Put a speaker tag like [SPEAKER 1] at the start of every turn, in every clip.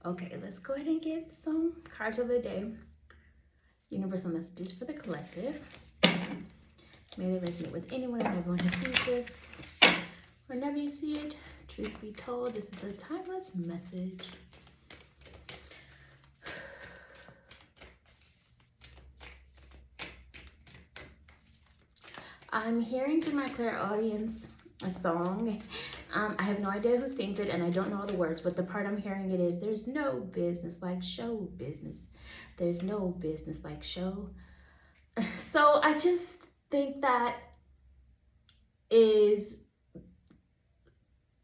[SPEAKER 1] Okay, let's go ahead and get some cards of the day. Universal messages for the collective. May they resonate with anyone and everyone who sees this. Whenever you see it, truth be told, this is a timeless message. I'm hearing through my clairaudience a song. I have no idea who sings it and I don't know all the words, but the part I'm hearing it is, there's no business like show business. There's no business like show. So I just think that is,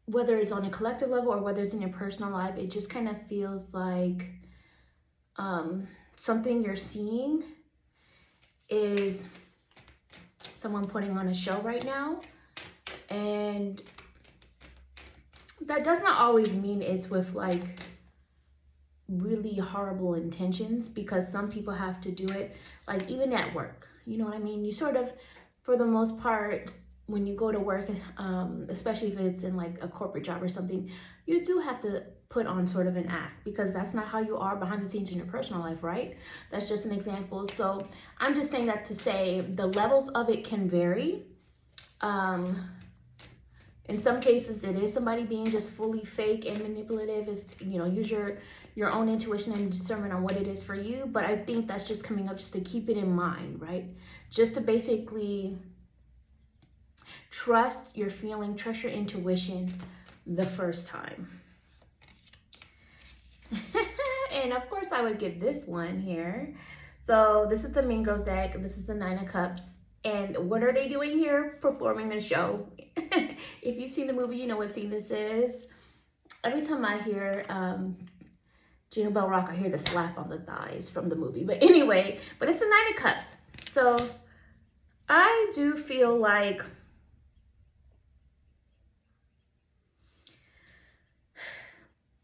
[SPEAKER 1] whether it's on a collective level or whether it's in your personal life, it just kind of feels like something you're seeing is someone putting on a show right now. And that does not always mean it's with like really horrible intentions, because some people have to do it, like even at work, you know what I mean? You sort of, for the most part, when you go to work, especially if it's in like a corporate job or something, you do have to put on sort of an act, because that's not how you are behind the scenes in your personal life, right? That's just an example. So I'm just saying that to say the levels of it can vary. In some cases, it is somebody being just fully fake and manipulative. If you know, use your own intuition and discernment on what it is for you. But I think that's just coming up just to keep it in mind, right? Just to basically trust your feeling, trust your intuition the first time. And of course, I would get this one here. So this is the Mean Girls deck. This is the Nine of Cups. And what are they doing here? Performing a show. If you've seen the movie, you know what scene this is. Every time I hear Jingle Bell Rock, I hear the slap on the thighs from the movie. But anyway, but it's the Nine of Cups. So I do feel like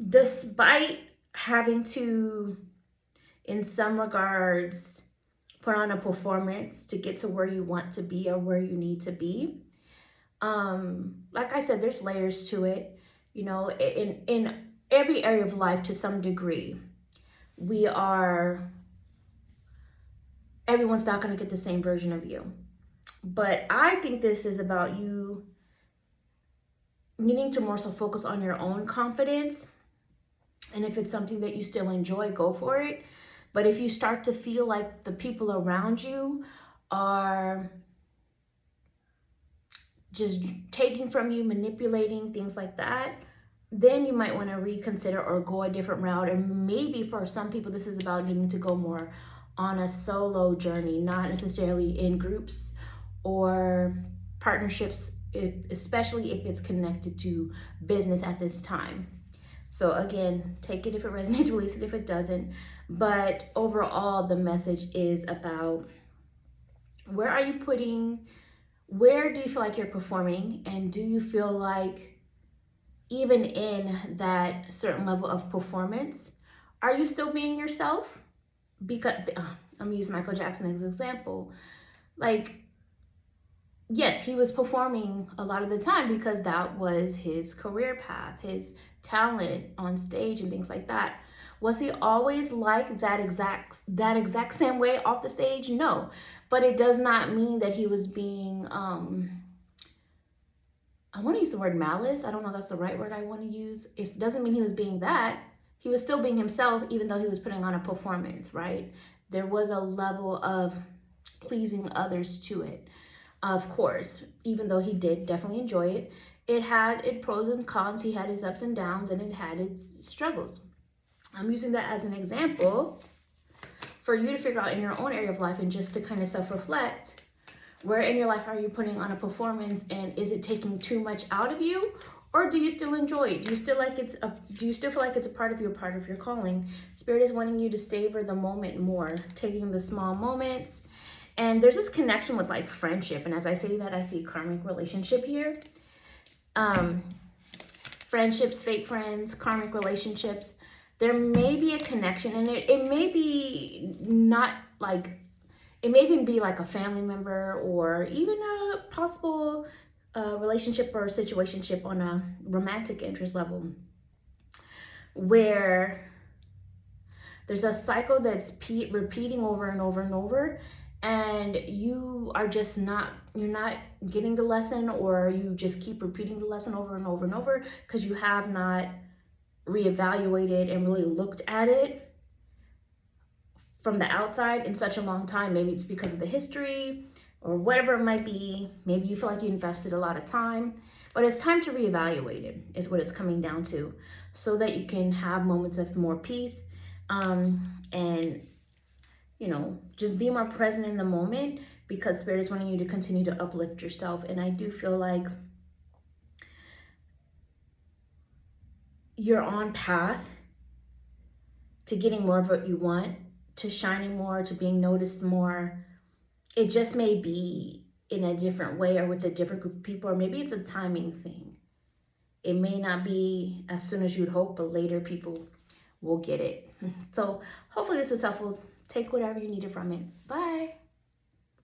[SPEAKER 1] despite having to, in some regards, put on a performance to get to where you want to be or where you need to be, like I said, there's layers to it. You know, in every area of life to some degree, everyone's not going to get the same version of you. But I think this is about you needing to more so focus on your own confidence. And if it's something that you still enjoy, go for it. But if you start to feel like the people around you are just taking from you, manipulating, things like that, then you might want to reconsider or go a different route. And maybe for some people, this is about needing to go more on a solo journey, not necessarily in groups or partnerships, especially if it's connected to business at this time. So again, take it if it resonates, release it if it doesn't. But overall, the message is about where do you feel like you're performing? And do you feel like even in that certain level of performance, are you still being yourself? Because I'm using Michael Jackson as an example. Like, yes, he was performing a lot of the time because that was his career path, his talent on stage and things like that. Was he always like that exact same way off the stage? No, but it does not mean that he was being I want to use the word malice. I don't know if that's the right word I want to use. It doesn't mean he was being that. He was still being himself, even though he was putting on a performance, right? There was a level of pleasing others to it. Of course, even though he did definitely enjoy it, it had its pros and cons. He had his ups and downs, and it had its struggles. I'm using that as an example for you to figure out in your own area of life and just to kind of self-reflect. Where in your life are you putting on a performance, and is it taking too much out of you, or do you still enjoy it? Do you still feel like it's a part of your calling? Spirit is wanting you to savor the moment more, taking the small moments. And there's this connection with like friendship. And as I say that, I see karmic relationship here. Friendships, fake friends, karmic relationships. There may be a connection, and it may be not like, it may even be like a family member or even a possible relationship or situationship on a romantic interest level, where There's a cycle that's repeating over and over and over, and you are just you're not getting the lesson, or you just keep repeating the lesson over and over and over because you have not reevaluated and really looked at it from the outside in such a long time. Maybe it's because of the history or whatever it might be. Maybe you feel like you invested a lot of time, but it's time to reevaluate it, is what it's coming down to, so that you can have moments of more peace, and just be more present in the moment, because Spirit is wanting you to continue to uplift yourself. And I do feel like you're on path to getting more of what you want, to shining more, to being noticed more. It just may be in a different way or with a different group of people, or maybe it's a timing thing. It may not be as soon as you'd hope, but later people will get it. So hopefully this was helpful. Take whatever you needed from it. Bye.